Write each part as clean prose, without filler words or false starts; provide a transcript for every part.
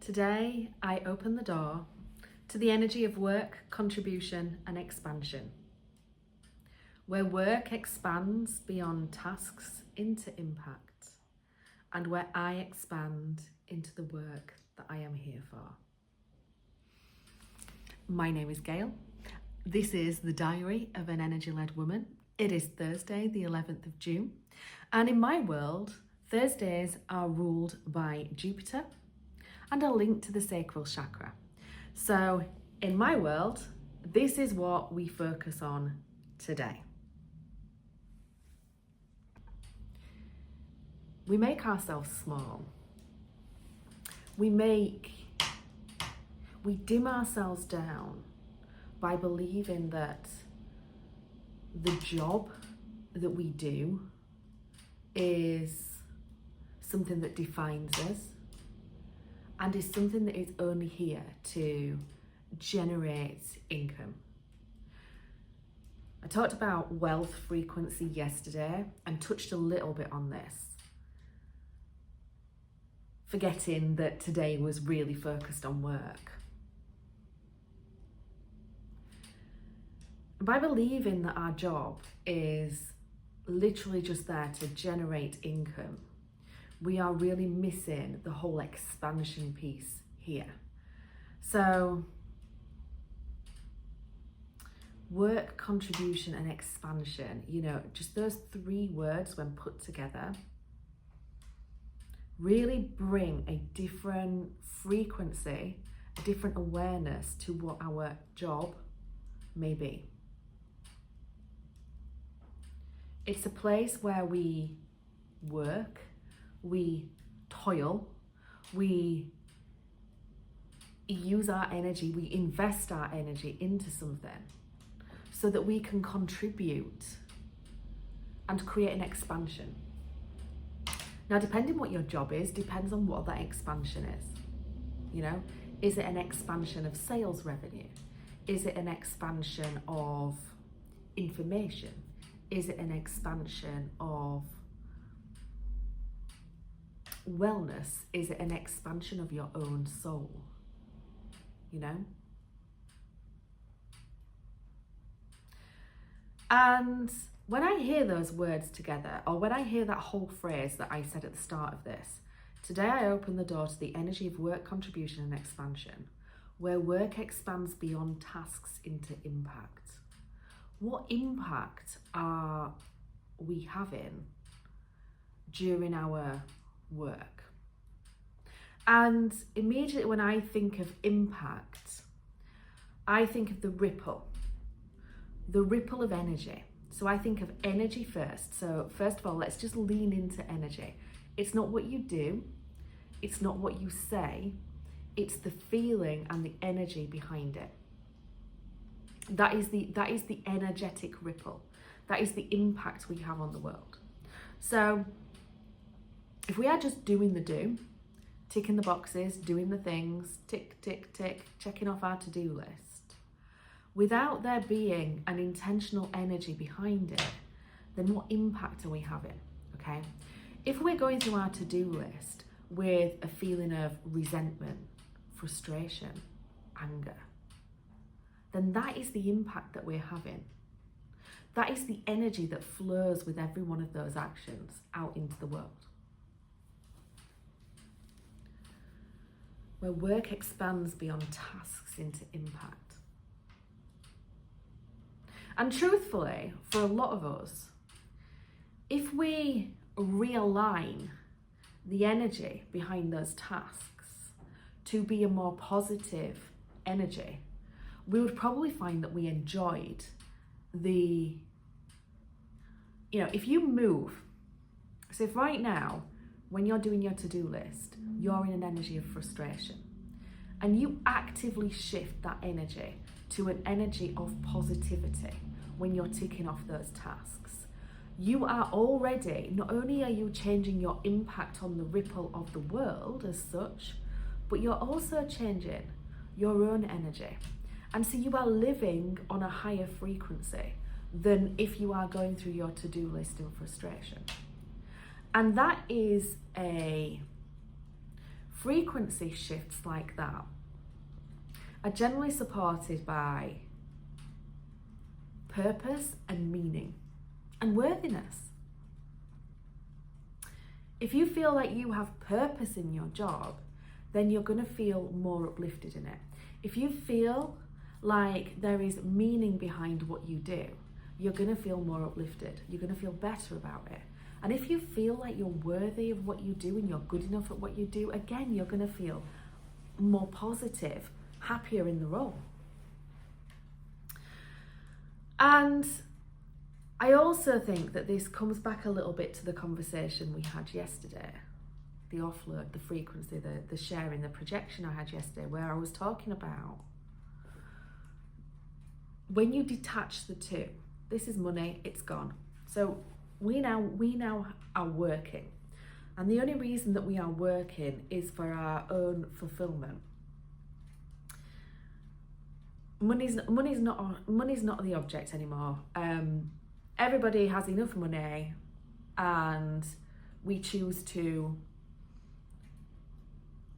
Today, I open the door to the energy of work, contribution, and expansion, where work expands beyond tasks into impact, and where I expand into the work that I am here for. My name is Gail. This is the Diary of an Energy-Led Woman. It is Thursday, the 11th of June, and in my world, Thursdays are ruled by Jupiter and are linked to the sacral chakra. So in my world, this is what we focus on today. We make ourselves small. We dim ourselves down by believing that the job that we do is something that defines us and is something that is only here to generate income. I talked about wealth frequency yesterday and touched a little bit on this, forgetting that today was really focused on work. By believing that our job is literally just there to generate income, we are really missing the whole expansion piece here. So, work, contribution, and expansion, just those three words when put together really bring a different frequency, a different awareness to what our job may be. It's a place where we work, we toil, we use our energy, we invest our energy into something so that we can contribute and create an expansion. Now, depending what your job is, depends on what that expansion is. Is it an expansion of sales revenue? Is it an expansion of information? Is it an expansion of wellness? Is it an expansion of your own soul? And when I hear those words together, or when I hear that whole phrase that I said at the start of this, today I open the door to the energy of work, contribution, and expansion, where work expands beyond tasks into impact. What impact are we having during our work? And immediately when I think of impact, I think of the ripple of energy. So I think of energy first. So first of all, let's just lean into energy. It's not what you do, it's not what you say, it's the feeling and the energy behind it. That is the energetic ripple. That is the impact we have on the world. So if we are just doing the do, ticking the boxes, doing the things, tick, tick, tick, checking off our to-do list, without there being an intentional energy behind it, then what impact are we having, okay? If we're going through our to-do list with a feeling of resentment, frustration, anger, then that is the impact that we're having. That is the energy that flows with every one of those actions out into the world. Where work expands beyond tasks into impact. And truthfully, for a lot of us, if we realign the energy behind those tasks to be a more positive energy, we would probably find that we enjoyed if you move, so if right now, when you're doing your to-do list, you're in an energy of frustration, and you actively shift that energy to an energy of positivity when you're ticking off those tasks, you are already, not only are you changing your impact on the ripple of the world as such, but you're also changing your own energy. And so you are living on a higher frequency than if you are going through your to-do list in frustration. And that is a frequency shifts like that are generally supported by purpose and meaning and worthiness. If you feel like you have purpose in your job, then you're going to feel more uplifted in it. If you feel like there is meaning behind what you do, you're going to feel more uplifted. You're going to feel better about it. And if you feel like you're worthy of what you do and you're good enough at what you do, again, you're going to feel more positive, happier in the role. And I also think that this comes back a little bit to the conversation we had yesterday, the offload, the frequency, the sharing, the projection I had yesterday, where I was talking about when you detach the two, this is money, it's gone. So we now are working. And the only reason that we are working is for our own fulfillment. Money's not the object anymore. Everybody has enough money, and we choose to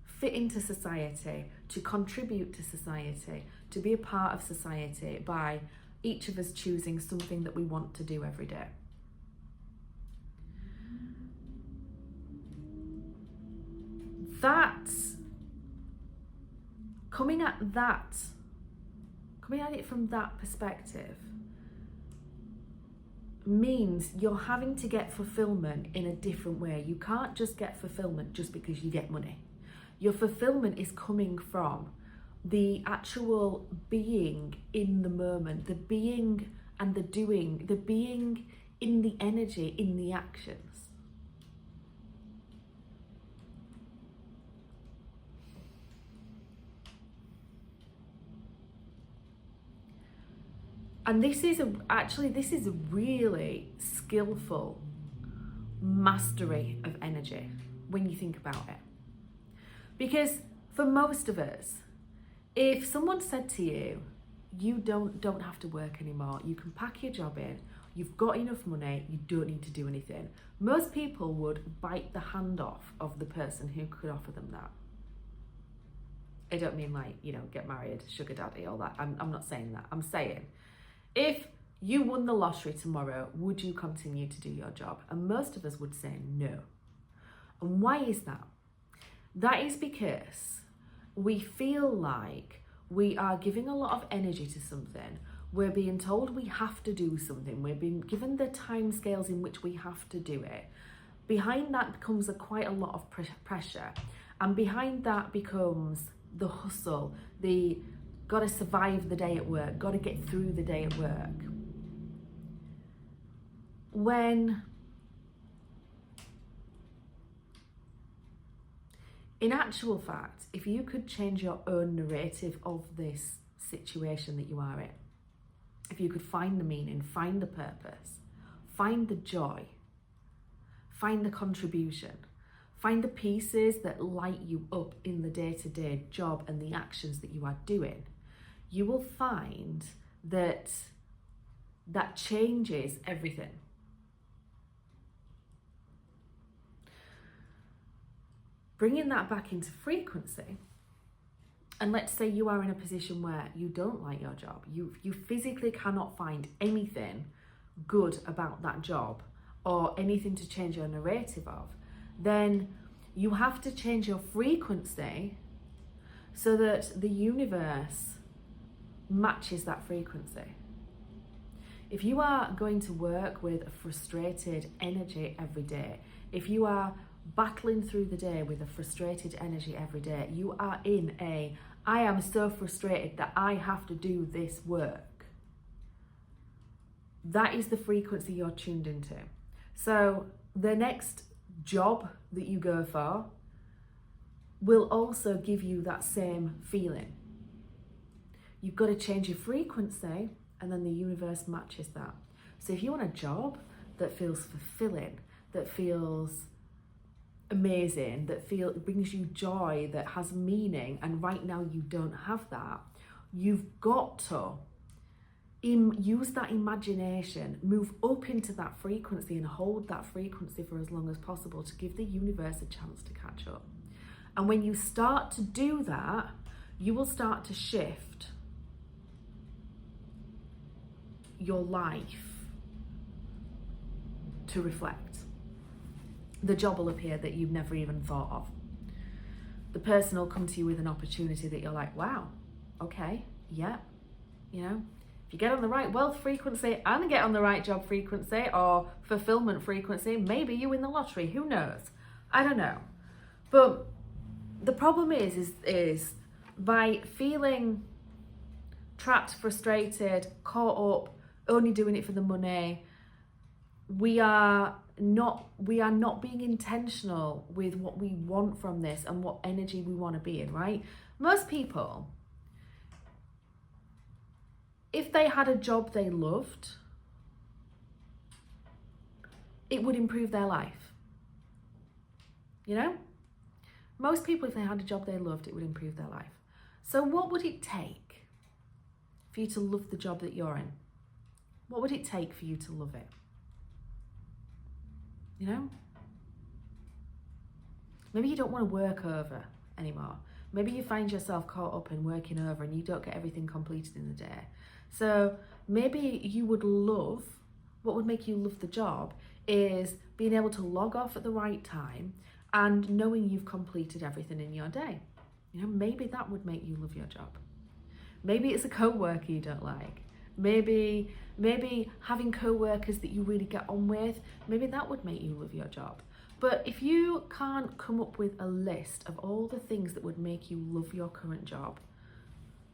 fit into society, to contribute to society, to be a part of society by each of us choosing something that we want to do every day. Coming at it from that perspective means you're having to get fulfillment in a different way. You can't just get fulfillment just because you get money. Your fulfillment is coming from the actual being in the moment, the being and the doing, the being in the energy, in the actions. And this is a really skillful mastery of energy when you think about it. Because for most of us, if someone said to you, you don't have to work anymore, you can pack your job in, you've got enough money, you don't need to do anything, most people would bite the hand off of the person who could offer them that. I don't mean like, get married, sugar daddy, all that. I'm not saying that. I'm saying, if you won the lottery tomorrow, would you continue to do your job? And most of us would say no. And why is that? That is because we feel like we are giving a lot of energy to something. We're being told we have to do something. We're being given the timescales in which we have to do it. Behind that comes quite a lot of pressure. And behind that becomes the hustle, the got to survive the day at work, got to get through the day at work. When in actual fact, if you could change your own narrative of this situation that you are in, if you could find the meaning, find the purpose, find the joy, find the contribution, find the pieces that light you up in the day-to-day job and the actions that you are doing, you will find that changes everything. Bringing that back into frequency, and let's say you are in a position where you don't like your job, you physically cannot find anything good about that job or anything to change your narrative of, then you have to change your frequency so that the universe matches that frequency. If you are going to work with a frustrated energy every day, if you are battling through the day with a frustrated energy every day, you are in I am so frustrated that I have to do this work. That is the frequency you're tuned into. So the next job that you go for will also give you that same feeling. You've got to change your frequency, and then the universe matches that. So if you want a job that feels fulfilling, that feels amazing, that brings you joy, that has meaning, and right now you don't have that, you've got to use that imagination, move up into that frequency and hold that frequency for as long as possible to give the universe a chance to catch up. And when you start to do that, you will start to shift your life to reflect. The job will appear that you've never even thought of. The person will come to you with an opportunity that you're like, wow, okay, yeah, you know, if you get on the right wealth frequency and get on the right job frequency or fulfillment frequency, maybe you win the lottery, who knows? I don't know. But the problem is by feeling trapped, frustrated, caught up, only doing it for the money, we are not being intentional with what we want from this and what energy we want to be in, right? Most people, if they had a job they loved, it would improve their life. You know? Most people, if they had a job they loved, it would improve their life. So what would it take for you to love the job that you're in? What would it take for you to love it? You know? Maybe you don't want to work over anymore. Maybe you find yourself caught up in working over and you don't get everything completed in the day. So maybe you would love, what would make you love the job is being able to log off at the right time and knowing you've completed everything in your day. You know, maybe that would make you love your job. Maybe it's a co-worker you don't like. Maybe having co-workers that you really get on with, maybe that would make you love your job. But if you can't come up with a list of all the things that would make you love your current job,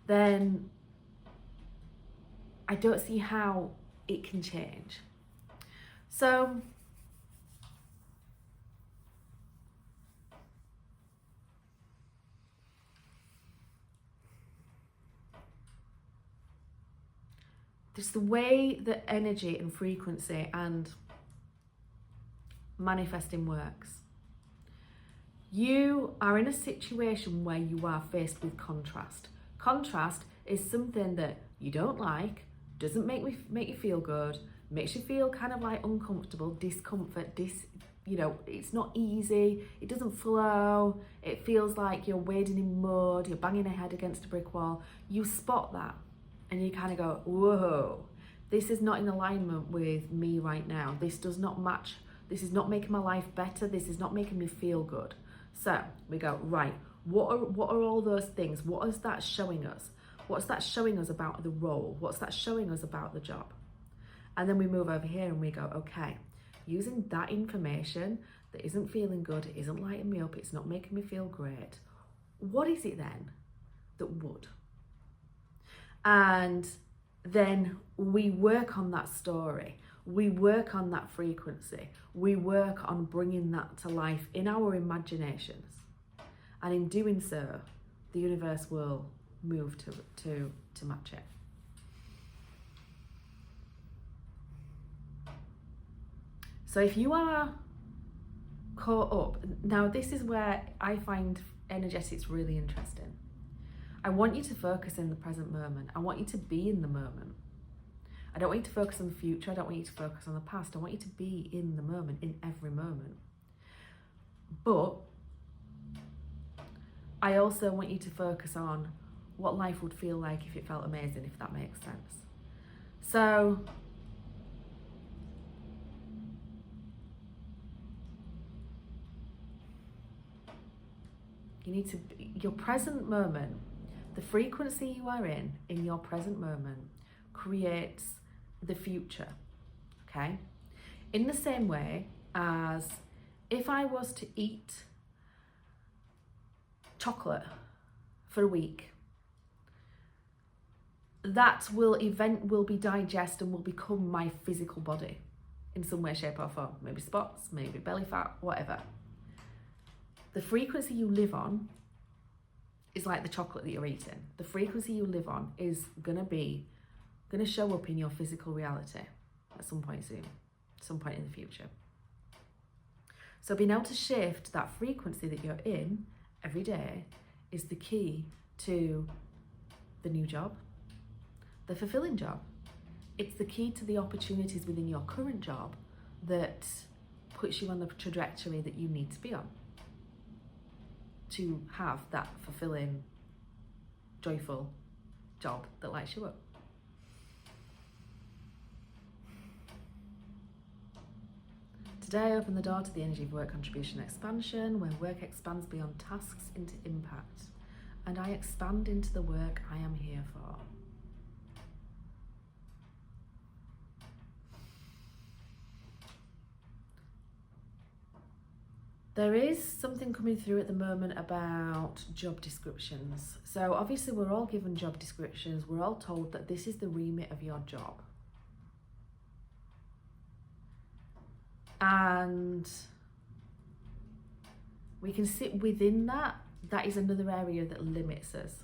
then I don't see how it can change. So there's the way that energy and frequency and manifesting works. You are in a situation where you are faced with contrast. Contrast is something that you don't like, doesn't make you feel good, makes you feel kind of like uncomfortable, discomfort, you know, it's not easy, it doesn't flow, it feels like you're wading in mud, you're banging your head against a brick wall. You spot that and you kind of go, whoa, this is not in alignment with me right now. This does not match. This is not making my life better. This is not making me feel good. So we go, right, what are all those things? What is that showing us? What's that showing us about the role? What's that showing us about the job? And then we move over here and we go, okay, using that information that isn't feeling good, it isn't lighting me up, it's not making me feel great, what is it then that would? And then we work on that story, we work on that frequency, we work on bringing that to life in our imaginations. And in doing so, the universe will move to match it. So if you are caught up, now this is where I find energetics really interesting. I want you to focus in the present moment. I want you to be in the moment. I don't want you to focus on the future. I don't want you to focus on the past. I want you to be in the moment, in every moment. But I also want you to focus on what life would feel like if it felt amazing, if that makes sense. So you need to, your present moment, the frequency you are in your present moment creates the future, okay? In the same way as if I was to eat chocolate for a week, that will be digested and will become my physical body in some way, shape or form. Maybe spots, maybe belly fat, whatever. The frequency you live on is like the chocolate that you're eating. The frequency you live on is gonna show up in your physical reality at some point soon, some point in the future. So being able to shift that frequency that you're in every day is the key to the new job, the fulfilling job. It's the key to the opportunities within your current job that puts you on the trajectory that you need to be on. to have that fulfilling, joyful job that lights you up. Today I open the door to the energy of work contribution and expansion, where work expands beyond tasks into impact, and I expand into the work I am here for. There is something coming through at the moment about job descriptions. So obviously we're all given job descriptions. We're all told that this is the remit of your job. And we can sit within that. That is another area that limits us.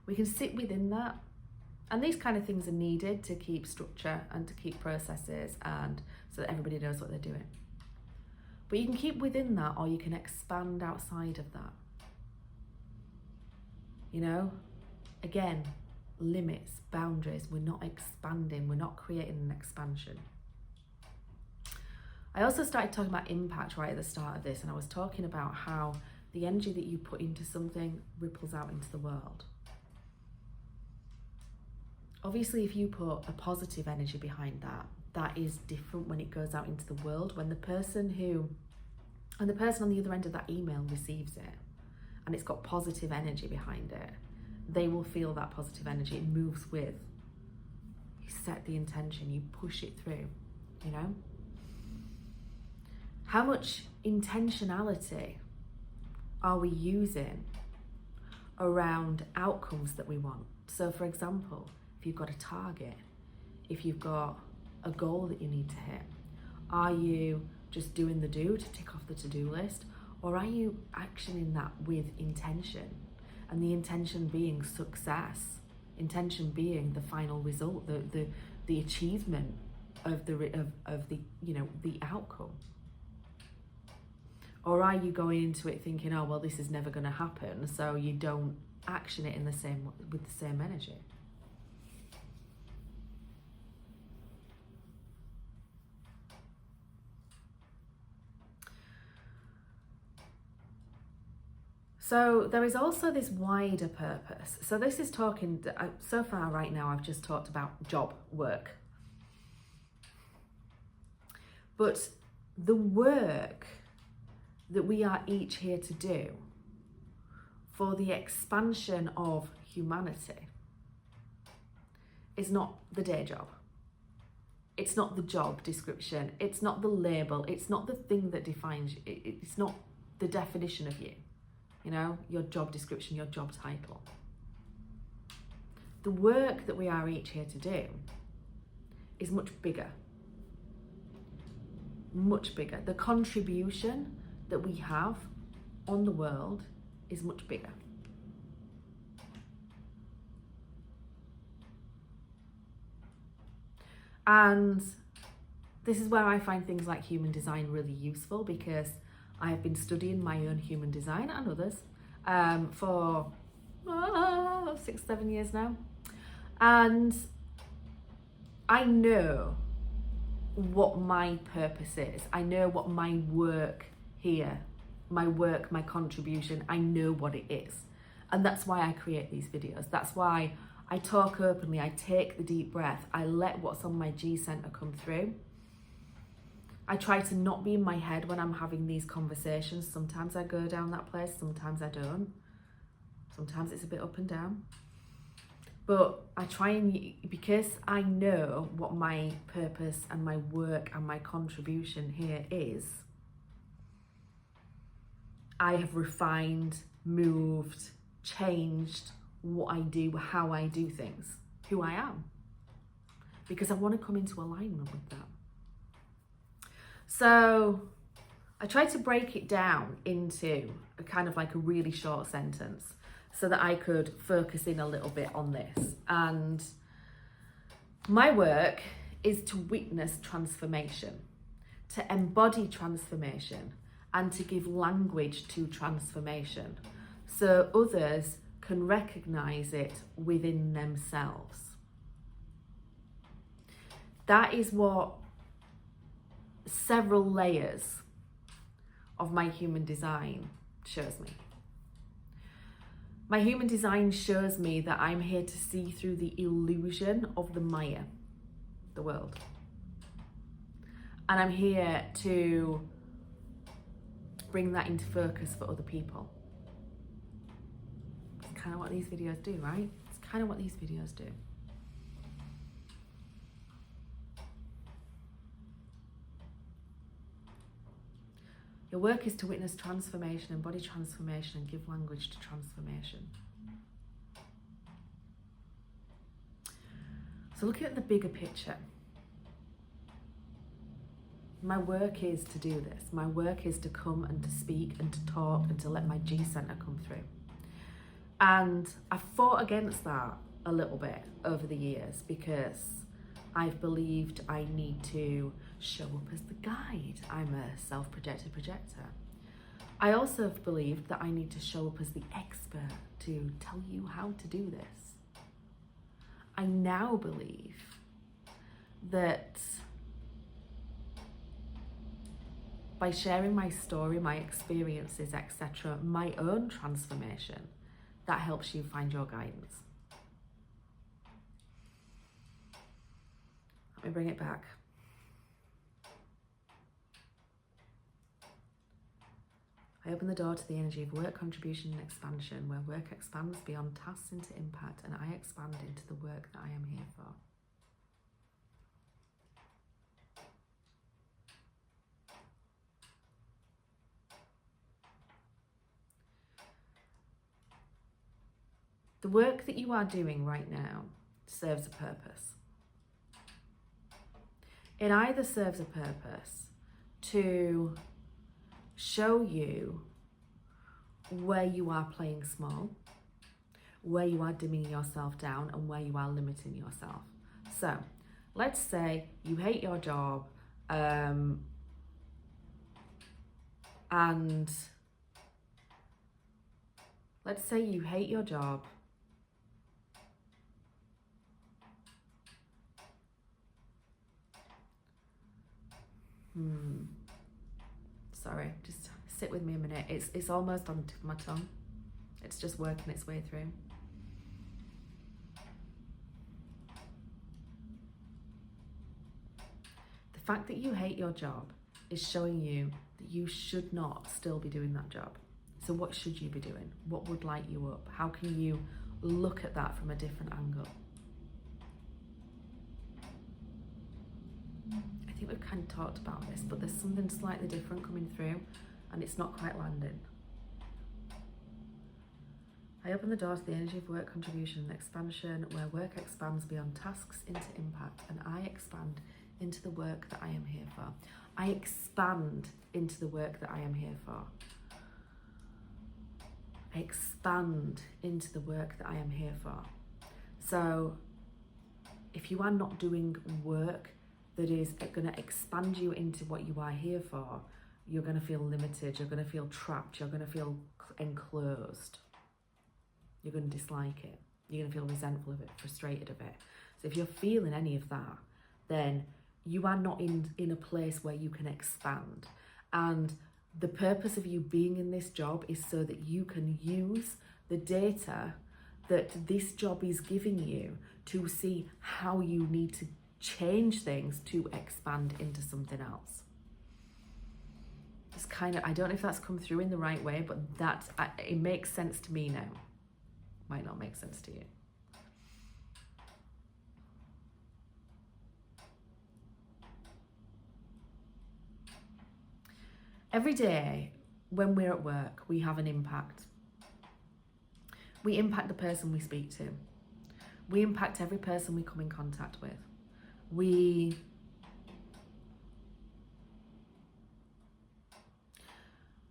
We can sit within that. And these kind of things are needed to keep structure and to keep processes and so that everybody knows what they're doing. But you can keep within that, or you can expand outside of that. You know, again, limits, boundaries. We're not expanding, we're not creating an expansion. I also started talking about impact right at the start of this, and I was talking about how the energy that you put into something ripples out into the world. Obviously, if you put a positive energy behind that, that is different when it goes out into the world. When the person on the other end of that email receives it and it's got positive energy behind it, they will feel that positive energy. It moves with. You set the intention, you push it through, you know? How much intentionality are we using around outcomes that we want? So for example, if you've got a target, if you've got a goal that you need to hit, are you just doing the do to tick off the to-do list, or are you actioning that with intention? And the intention being success, intention being the final result, the achievement of the you know, the outcome. Or are you going into it thinking, oh well, this is never going to happen, so you don't action it in the same with the same energy? So there is also this wider purpose. So this is talking, so far right now I've just talked about job work. But the work that we are each here to do for the expansion of humanity is not the day job. It's not the job description. It's not the label. It's not the thing that defines you. It's not the definition of you. You know, your job description, your job title. The work that we are each here to do is much bigger. Much bigger. The contribution that we have on the world is much bigger. And this is where I find things like human design really useful, because I have been studying my own human design and others for 6-7 years now. And I know what my purpose is. I know what my work here, my work, my contribution, I know what it is. And that's why I create these videos. That's why I talk openly, I take the deep breath, I let what's on my G center come through. I try to not be in my head when I'm having these conversations. Sometimes I go down that place, sometimes I don't. Sometimes it's a bit up and down. But I try and, because I know what my purpose and my work and my contribution here is, I have refined, moved, changed what I do, how I do things, who I am. Because I want to come into alignment with that. So I tried to break it down into a kind of like a really short sentence so that I could focus in a little bit on this. And my work is to witness transformation, to embody transformation, and to give language to transformation so others can recognize it within themselves. That is what several layers of my human design shows me. My human design shows me that I'm here to see through the illusion of the Maya, the world. And I'm here to bring that into focus for other people. It's kind of what these videos do, right? It's kind of what these videos do. Your work is to witness transformation, embody transformation, and give language to transformation. So looking at the bigger picture, my work is to do this. My work is to come and to speak and to talk and to let my G center come through. And I fought against that a little bit over the years because I've believed I need to show up as the guide. I'm a self-projected projector. I also have believed that I need to show up as the expert to tell you how to do this. I now believe that by sharing my story, my experiences, etc., my own transformation, that helps you find your guidance. Let me bring it back. I open the door to the energy of work, contribution, and expansion, where work expands beyond tasks into impact, and I expand into the work that I am here for. The work that you are doing right now serves a purpose. It either serves a purpose to show you where you are playing small, where you are dimming yourself down, and where you are limiting yourself. So let's say you hate your job and let's say you hate your job Sorry, just sit with me a minute. It's almost on the tip of my tongue. It's just working its way through. The fact that you hate your job is showing you that you should not still be doing that job. So what should you be doing? What would light you up? How can you look at that from a different angle? I think we've kind of talked about this, but there's something slightly different coming through and it's not quite landing. I open the door to the energy of work, contribution, and expansion, where work expands beyond tasks into impact, and I expand into the work that I am here for. I expand into the work that I am here for. I expand into the work that I am here for. So if you are not doing work that is going to expand you into what you are here for, you're going to feel limited, you're going to feel trapped, you're going to feel enclosed. You're going to dislike it. You're going to feel resentful of it, frustrated of it. So if you're feeling any of that, then you are not in a place where you can expand. And the purpose of you being in this job is so that you can use the data that this job is giving you to see how you need to change things to expand into something else. It's kind of, I don't know if that's come through in the right way, but it makes sense to me now. Might not make sense to you. Every day when we're at work, we have an impact. We impact the person we speak to. We impact every person we come in contact with. We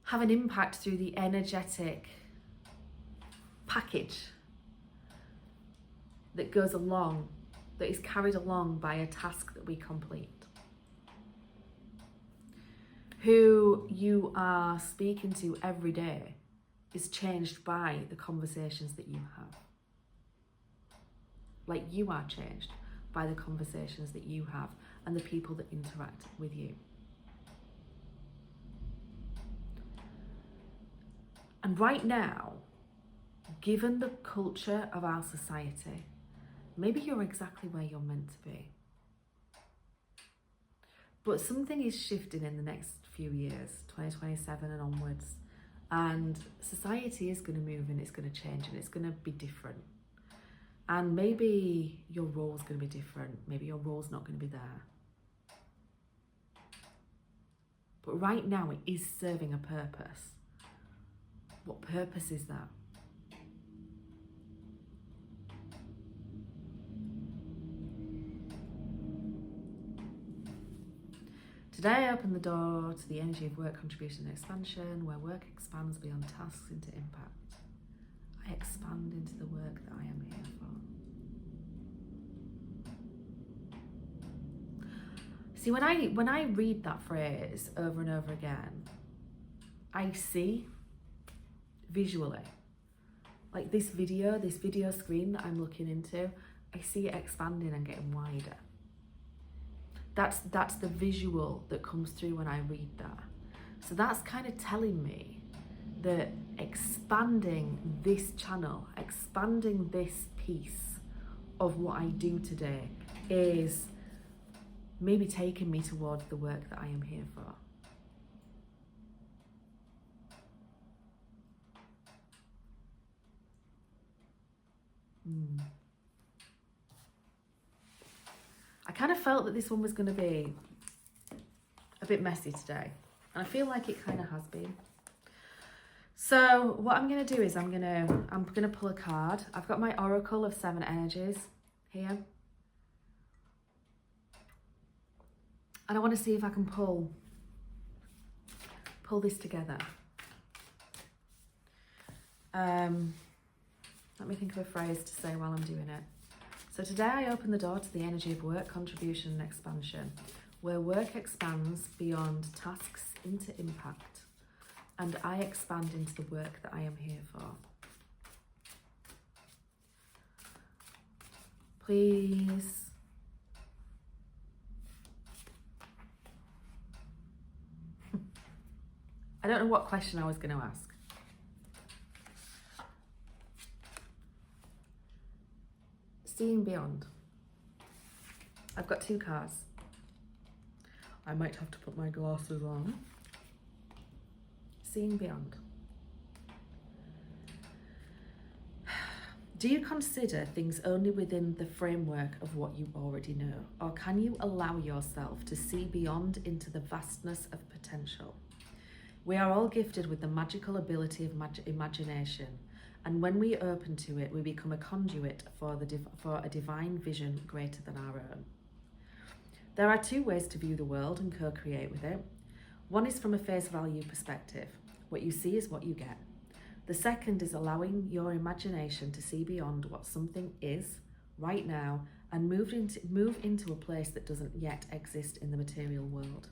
have an impact through the energetic package that goes along, that is carried along by a task that we complete. Who you are speaking to every day is changed by the conversations that you have. Like you are changed by the conversations that you have and the people that interact with you. And right now, given the culture of our society, maybe you're exactly where you're meant to be. But something is shifting in the next few years, 2027 and onwards. And society is going to move and it's going to change and it's going to be different. And maybe your role's going to be different. Maybe your role's not going to be there. But right now it is serving a purpose. What purpose is that? Today I open the door to the energy of work, contribution and expansion, where work expands beyond tasks into impact. I expand into the work that I am here for. See, when I read that phrase over and over again, I see visually, like this video screen that I'm looking into, I see it expanding and getting wider. That's the visual that comes through when I read that. So that's kind of telling me that expanding this channel, expanding this piece of what I do today is maybe taking me towards the work that I am here for. I kind of felt that this one was going to be a bit messy today, and I feel like it kind of has been. So what I'm going to do is I'm going to pull a card. I've got my Oracle of 7 energies here, and I want to see if I can pull this together. Let me think of a phrase to say while I'm doing it. So today I open the door to the energy of work, contribution and expansion, where work expands beyond tasks into impact, and I expand into the work that I am here for. Please I don't know what question I was going to ask. Seeing beyond. I've got 2 cards. I might have to put my glasses on. Seeing beyond. Do you consider things only within the framework of what you already know? Or can you allow yourself to see beyond into the vastness of potential? We are all gifted with the magical ability of imagination. And when we open to it, we become a conduit for a divine vision greater than our own. There are 2 ways to view the world and co-create with it. One is from a face value perspective. What you see is what you get. The second is allowing your imagination to see beyond what something is right now and move into a place that doesn't yet exist in the material world.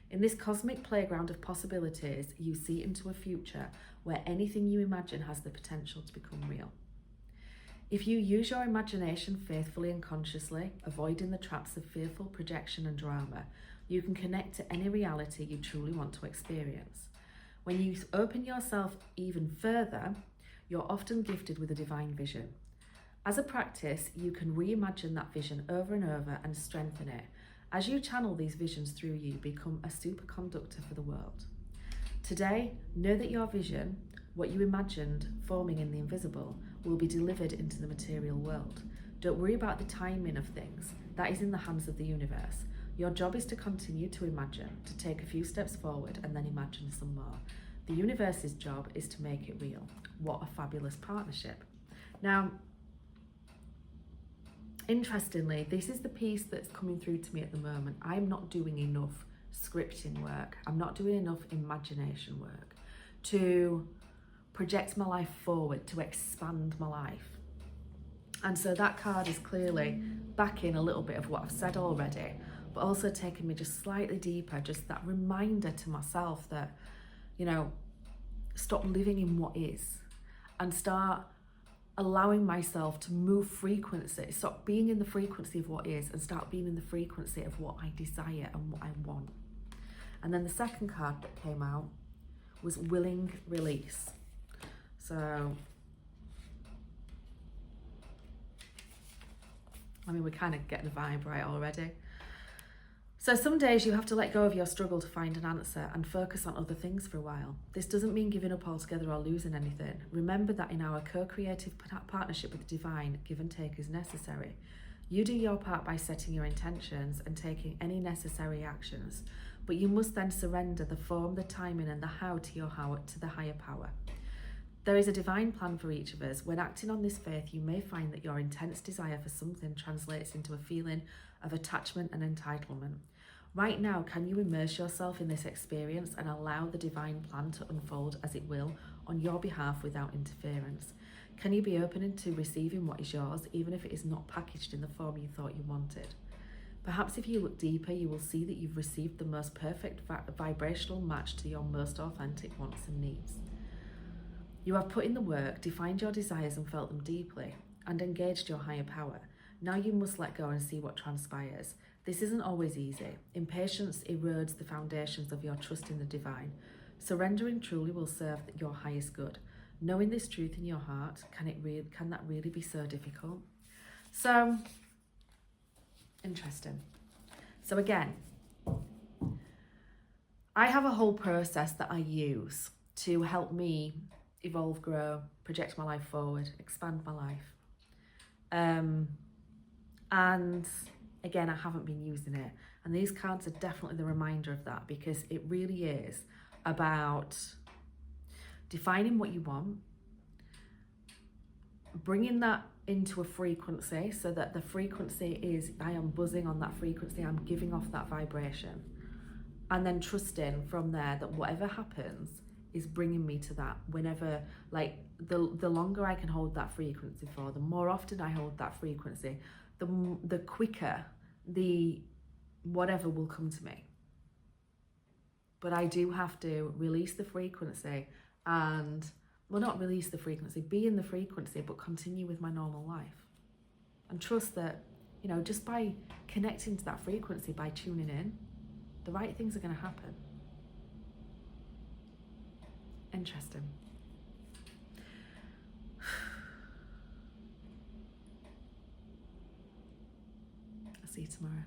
In this cosmic playground of possibilities, you see into a future where anything you imagine has the potential to become real. If you use your imagination faithfully and consciously, avoiding the traps of fearful projection and drama, you can connect to any reality you truly want to experience. When you open yourself even further, you're often gifted with a divine vision. As a practice, you can reimagine that vision over and over and strengthen it. As you channel these visions through you, become a superconductor for the world. Today, know that your vision, what you imagined forming in the invisible, will be delivered into the material world. Don't worry about the timing of things. That is in the hands of the universe. Your job is to continue to imagine, to take a few steps forward and then imagine some more. The universe's job is to make it real. What a fabulous partnership. Now, interestingly, this is the piece that's coming through to me at the moment. I'm not doing enough scripting work. I'm not doing enough imagination work to project my life forward, to expand my life. And so that card is clearly backing a little bit of what I've said already, but also taking me just slightly deeper, just that reminder to myself that, stop living in what is and start allowing myself to move frequency, stop being in the frequency of what is and start being in the frequency of what I desire and what I want. And then the second card that came out was willing release. So I mean, we're kind of getting the vibe right already. So some days you have to let go of your struggle to find an answer and focus on other things for a while. This doesn't mean giving up altogether or losing anything. Remember that in our co-creative partnership with the divine, give and take is necessary. You do your part by setting your intentions and taking any necessary actions, but you must then surrender the form, the timing and the how to the higher power. There is a divine plan for each of us. When acting on this faith, you may find that your intense desire for something translates into a feeling of attachment and entitlement. Right now, can you immerse yourself in this experience and allow the divine plan to unfold as it will on your behalf without interference? Can you be open to receiving what is yours, even if it is not packaged in the form you thought you wanted? Perhaps if you look deeper, you will see that you've received the most perfect vibrational match to your most authentic wants and needs. You have put in the work, defined your desires and felt them deeply, and engaged your higher power. Now you must let go and see what transpires. This isn't always easy. Impatience erodes the foundations of your trust in the divine. Surrendering truly will serve your highest good. Knowing this truth in your heart, can that really be so difficult? So, interesting. So again, I have a whole process that I use to help me evolve, grow, project my life forward, expand my life. And again, I haven't been using it. And these cards are definitely the reminder of that, because it really is about defining what you want, bringing that into a frequency so that the frequency is, I am buzzing on that frequency, I'm giving off that vibration, and then trusting from there that whatever happens is bringing me to that. Whenever, like, the longer I can hold that frequency for, the more often I hold that frequency, the quicker the whatever will come to me. But I do have to release the frequency and, well, not release the frequency, be in the frequency, but continue with my normal life. And trust that, you know, just by connecting to that frequency, by tuning in, the right things are going to happen. Interesting. I'll see you tomorrow.